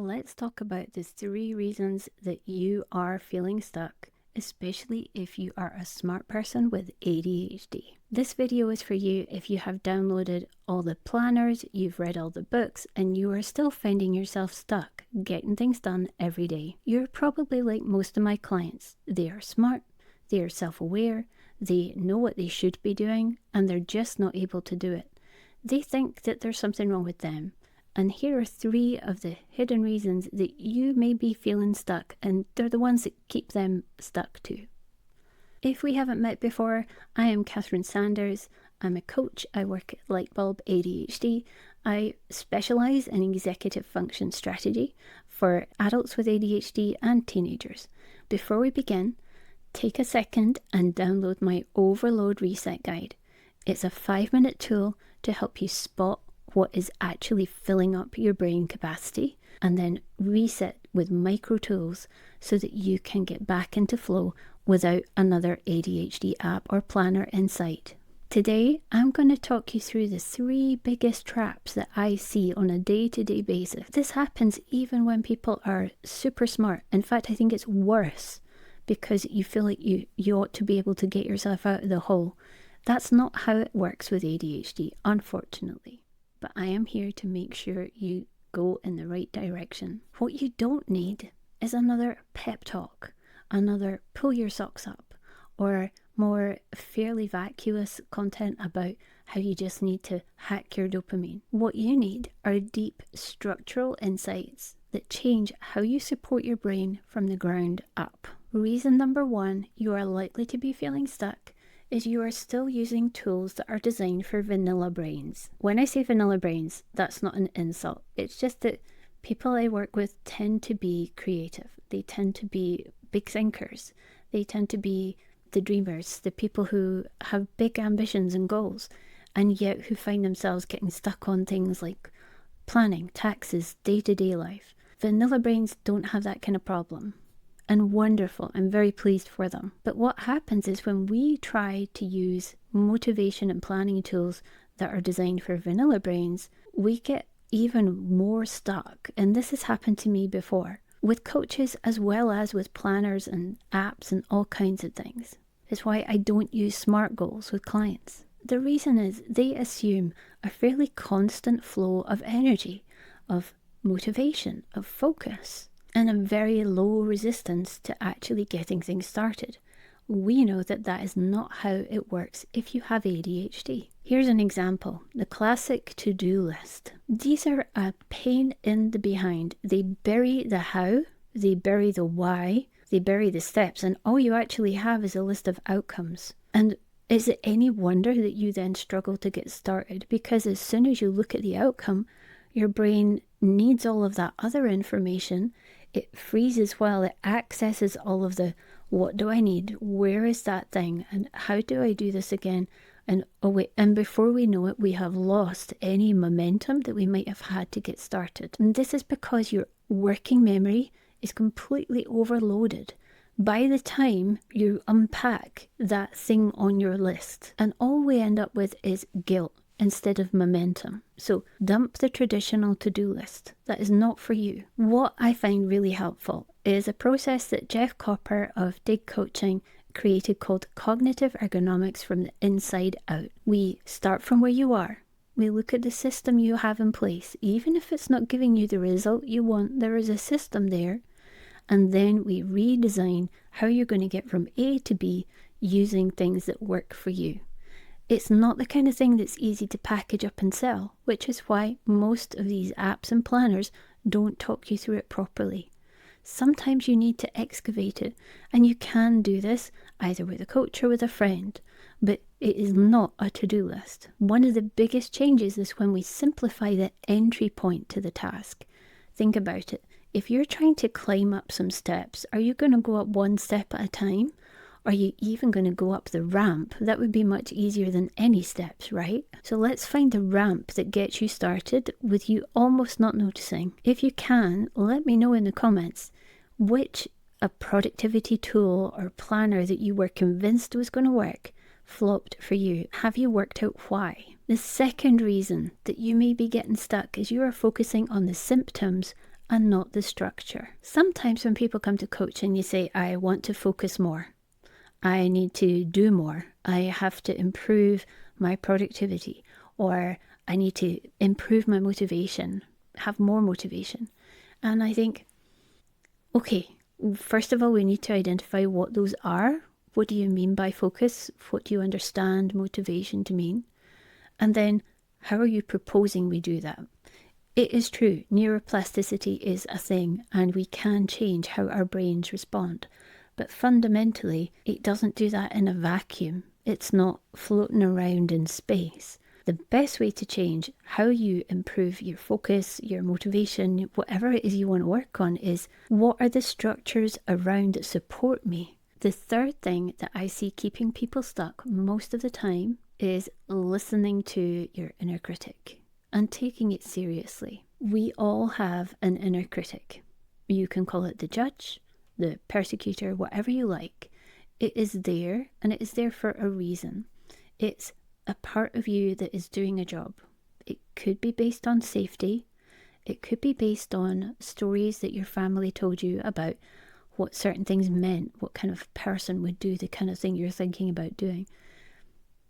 let's talk about the 3 reasons that you are feeling stuck, especially if you are a smart person with ADHD. This video is for you if you have downloaded all the planners, you've read all the books, and you are still finding yourself stuck getting things done every day. You're probably like most of my clients. They are smart, they are self-aware, they know what they should be doing, and they're just not able to do it. They think that there's something wrong with them. And here are 3 of the hidden reasons that you may be feeling stuck, and they're the ones that keep them stuck too. If we haven't met before, I am Catherine Sanders. I'm a coach. I work at Lightbulb ADHD. I specialise in executive function strategy for adults with ADHD and teenagers. Before we begin, take a second and download my Overload Reset Guide. It's a 5-minute tool to help you spot what is actually filling up your brain capacity and then reset with micro tools so that you can get back into flow without another ADHD app or planner in sight. Today, I'm going to talk you through the 3 biggest traps that I see on a day-to-day basis. This happens even when people are super smart. In fact, I think it's worse because you feel like you ought to be able to get yourself out of the hole. That's not how it works with ADHD, unfortunately. But I am here to make sure you go in the right direction. What you don't need is another pep talk, another pull your socks up, or more fairly vacuous content about how you just need to hack your dopamine. What you need are deep structural insights that change how you support your brain from the ground up. Reason number 1 you are likely to be feeling stuck is you are still using tools that are designed for vanilla brains. When I say vanilla brains, that's not an insult. It's just that people I work with tend to be creative. They tend to be big thinkers. They tend to be the dreamers, the people who have big ambitions and goals, and yet who find themselves getting stuck on things like planning, taxes, day-to-day life. Vanilla brains don't have that kind of problem. And wonderful, I'm very pleased for them. But what happens is when we try to use motivation and planning tools that are designed for vanilla brains, we get even more stuck. And this has happened to me before, with coaches as well as with planners and apps and all kinds of things. It's why I don't use SMART goals with clients. The reason is they assume a fairly constant flow of energy, of motivation, of focus, and a very low resistance to actually getting things started. We know that that is not how it works if you have ADHD. Here's an example, the classic to-do list. These are a pain in the behind. They bury the how, they bury the why, they bury the steps, and all you actually have is a list of outcomes. And is it any wonder that you then struggle to get started? Because as soon as you look at the outcome, your brain needs all of that other information. It freezes while it accesses all of the, what do I need? Where is that thing? And how do I do this again? And oh wait, and before we know it, we have lost any momentum that we might have had to get started. And this is because your working memory is completely overloaded by the time you unpack that thing on your list. And all we end up with is guilt instead of momentum. So dump the traditional to-do list. That is not for you. What I find really helpful is a process that Jeff Copper of Dig Coaching created called cognitive ergonomics from the inside out. We start from where you are. We look at the system you have in place. Even if it's not giving you the result you want, there is a system there. And then we redesign how you're going to get from A to B using things that work for you. It's not the kind of thing that's easy to package up and sell, which is why most of these apps and planners don't talk you through it properly. Sometimes you need to excavate it, and you can do this either with a coach or with a friend, but it is not a to-do list. One of the biggest changes is when we simplify the entry point to the task. Think about it. If you're trying to climb up some steps, are you going to go up one step at a time? Are you even going to go up the ramp? That would be much easier than any steps, right? So let's find the ramp that gets you started with you almost not noticing. If you can, let me know in the comments which a productivity tool or planner that you were convinced was going to work flopped for you. Have you worked out why? The second reason that you may be getting stuck is you are focusing on the symptoms and not the structure. Sometimes when people come to coaching, you say, I want to focus more. I need to do more. I have to improve my productivity, or I need to improve my motivation, have more motivation. And I think, okay, first of all, we need to identify what those are. What do you mean by focus? What do you understand motivation to mean? And then, how are you proposing we do that? It is true, neuroplasticity is a thing, and we can change how our brains respond. But fundamentally, it doesn't do that in a vacuum. It's not floating around in space. The best way to change how you improve your focus, your motivation, whatever it is you want to work on, is what are the structures around that support me? The third thing that I see keeping people stuck most of the time is listening to your inner critic and taking it seriously. We all have an inner critic. You can call it the judge, the persecutor, whatever you like. It is there, and it is there for a reason. It's a part of you that is doing a job. It could be based on safety. It could be based on stories that your family told you about what certain things meant, what kind of person would do the kind of thing you're thinking about doing.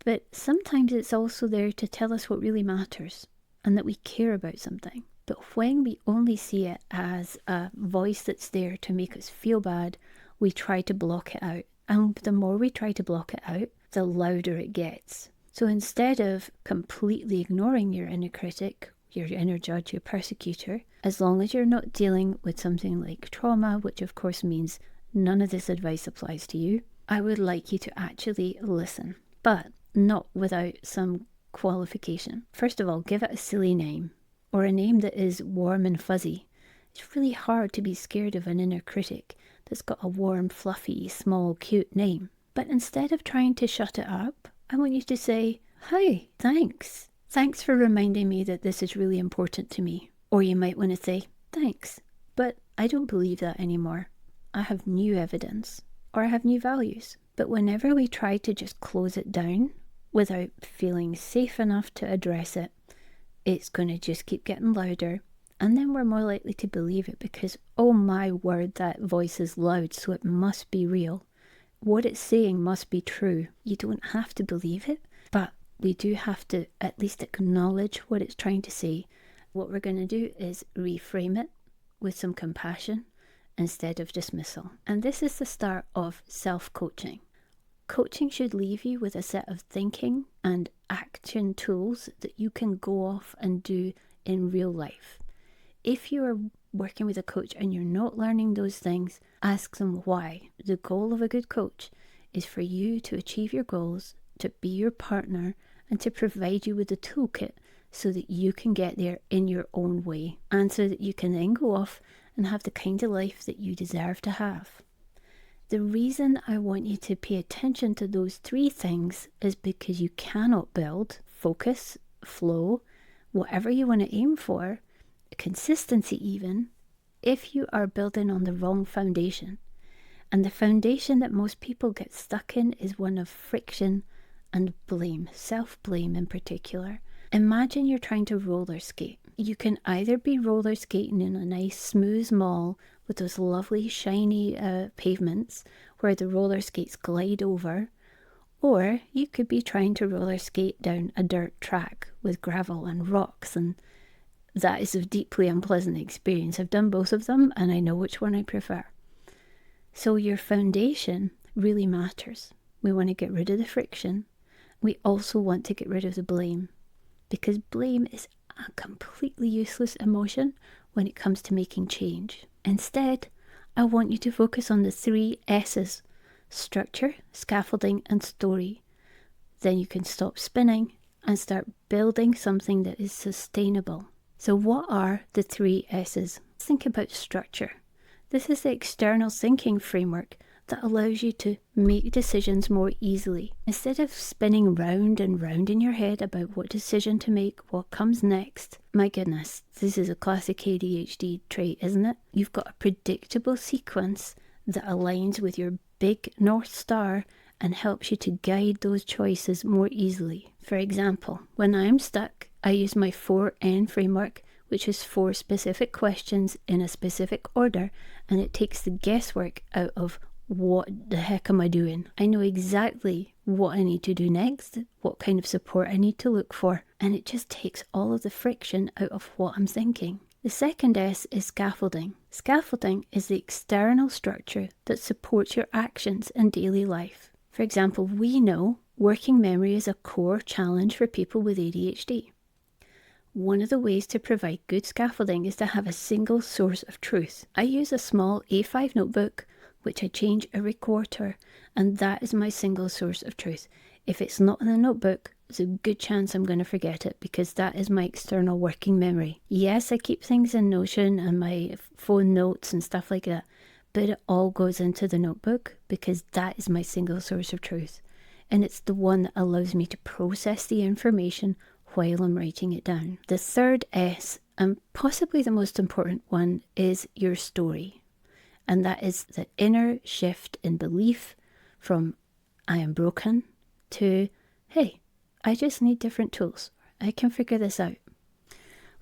But sometimes it's also there to tell us what really matters and that we care about something. But when we only see it as a voice that's there to make us feel bad, we try to block it out. And the more we try to block it out, the louder it gets. So instead of completely ignoring your inner critic, your inner judge, your persecutor, as long as you're not dealing with something like trauma, which of course means none of this advice applies to you, I would like you to actually listen, but not without some qualification. First of all, give it a silly name, or a name that is warm and fuzzy. It's really hard to be scared of an inner critic that's got a warm, fluffy, small, cute name. But instead of trying to shut it up, I want you to say, hi, thanks. Thanks for reminding me that this is really important to me. Or you might want to say, thanks, but I don't believe that anymore. I have new evidence, or I have new values. But whenever we try to just close it down without feeling safe enough to address it, it's going to just keep getting louder. And then we're more likely to believe it because, oh my word, that voice is loud, so it must be real. What it's saying must be true. You don't have to believe it, but we do have to at least acknowledge what it's trying to say. What we're going to do is reframe it with some compassion instead of dismissal. And this is the start of self-coaching. Coaching should leave you with a set of thinking and action tools that you can go off and do in real life. If you are working with a coach and you're not learning those things, ask them why. The goal of a good coach is for you to achieve your goals, to be your partner, and to provide you with the toolkit so that you can get there in your own way, and so that you can then go off and have the kind of life that you deserve to have. The reason I want you to pay attention to those three things is because you cannot build focus, flow, whatever you want to aim for, consistency even, if you are building on the wrong foundation. And the foundation that most people get stuck in is one of friction and blame, self-blame in particular. Imagine you're trying to roller skate. You can either be roller skating in a nice smooth mall with those lovely shiny pavements where the roller skates glide over, or you could be trying to roller skate down a dirt track with gravel and rocks, and that is a deeply unpleasant experience. I've done both of them and I know which one I prefer. So your foundation really matters. We want to get rid of the friction. We also want to get rid of the blame, because blame is a completely useless emotion when it comes to making change. Instead, I want you to focus on the 3 S's: structure, scaffolding, and story. Then you can stop spinning and start building something that is sustainable. So what are the 3 S's? Think about structure. This is the external thinking framework that allows you to make decisions more easily. Instead of spinning round and round in your head about what decision to make, what comes next, my goodness, this is a classic ADHD trait, isn't it? You've got a predictable sequence that aligns with your big North Star and helps you to guide those choices more easily. For example, when I'm stuck, I use my 4N framework, which is 4 specific questions in a specific order, and it takes the guesswork out of what the heck am I doing? I know exactly what I need to do next, what kind of support I need to look for, and it just takes all of the friction out of what I'm thinking. The second S is scaffolding. Scaffolding is the external structure that supports your actions in daily life. For example, we know working memory is a core challenge for people with ADHD. One of the ways to provide good scaffolding is to have a single source of truth. I use a small A5 notebook, which I change every quarter, and that is my single source of truth. If it's not in the notebook, there's a good chance I'm going to forget it because that is my external working memory. Yes, I keep things in Notion and my phone notes and stuff like that, but it all goes into the notebook because that is my single source of truth. And it's the one that allows me to process the information while I'm writing it down. The third S, and possibly the most important one, is your story. And that is the inner shift in belief from I am broken to, hey, I just need different tools. I can figure this out.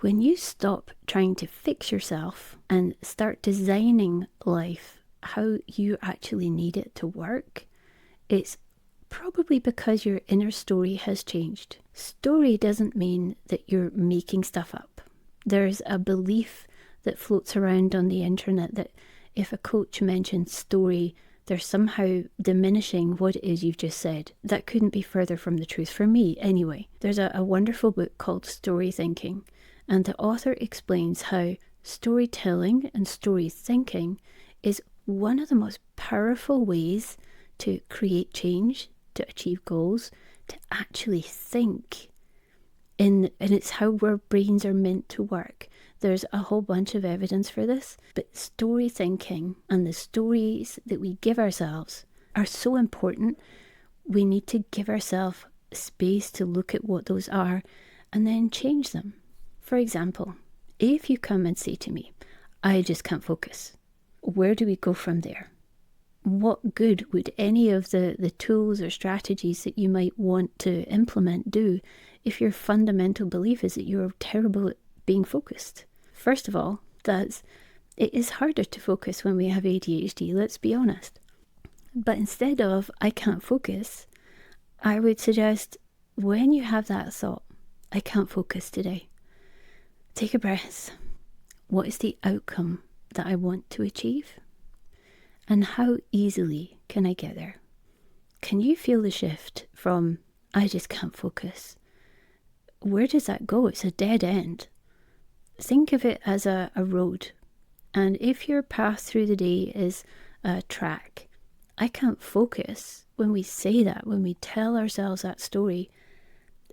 When you stop trying to fix yourself and start designing life how you actually need it to work, it's probably because your inner story has changed. Story doesn't mean that you're making stuff up. There's a belief that floats around on the internet that if a coach mentions story, they're somehow diminishing what it is you've just said. That couldn't be further from the truth for me anyway. There's a wonderful book called Story Thinking, and the author explains how storytelling and story thinking is one of the most powerful ways to create change, to achieve goals, to actually think. And it's how our brains are meant to work. There's a whole bunch of evidence for this, but story thinking and the stories that we give ourselves are so important. We need to give ourselves space to look at what those are and then change them. For example, if you come and say to me, I just can't focus, where do we go from there? What good would any of the tools or strategies that you might want to implement do if your fundamental belief is that you're terrible at being focused? First of all, it is harder to focus when we have ADHD, let's be honest. But instead of I can't focus, I would suggest when you have that thought, I can't focus today, take a breath. What is the outcome that I want to achieve? And how easily can I get there? Can you feel the shift from I just can't focus? Where does that go? It's a dead end. Think of it as a road. And if your path through the day is a track, I can't focus. When we say that, when we tell ourselves that story,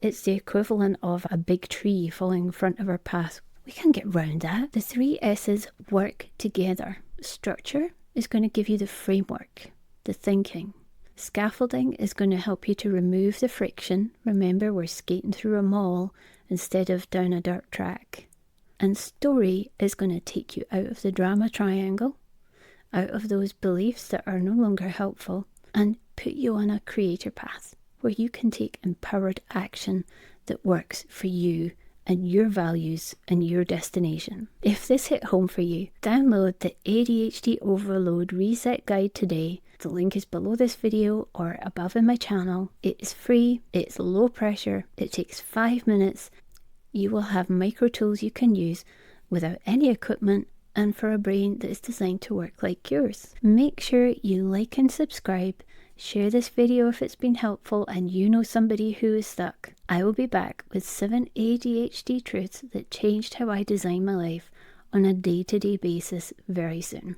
it's the equivalent of a big tree falling in front of our path. We can't get round that. The 3 S's work together. Structure is going to give you the framework, the thinking. Scaffolding is going to help you to remove the friction. Remember, we're skating through a mall instead of down a dirt track. And story is going to take you out of the drama triangle, out of those beliefs that are no longer helpful, and put you on a creator path where you can take empowered action that works for you and your values and your destination. If this hit home for you, download the ADHD Overload Reset Guide today. The link is below this video or above in my channel. It is free, it's low pressure, it takes 5 minutes. You will have micro tools you can use without any equipment and for a brain that is designed to work like yours. Make sure you like and subscribe. Share this video if it's been helpful and you know somebody who is stuck. I will be back with 7 ADHD truths that changed how I design my life on a day-to-day basis very soon.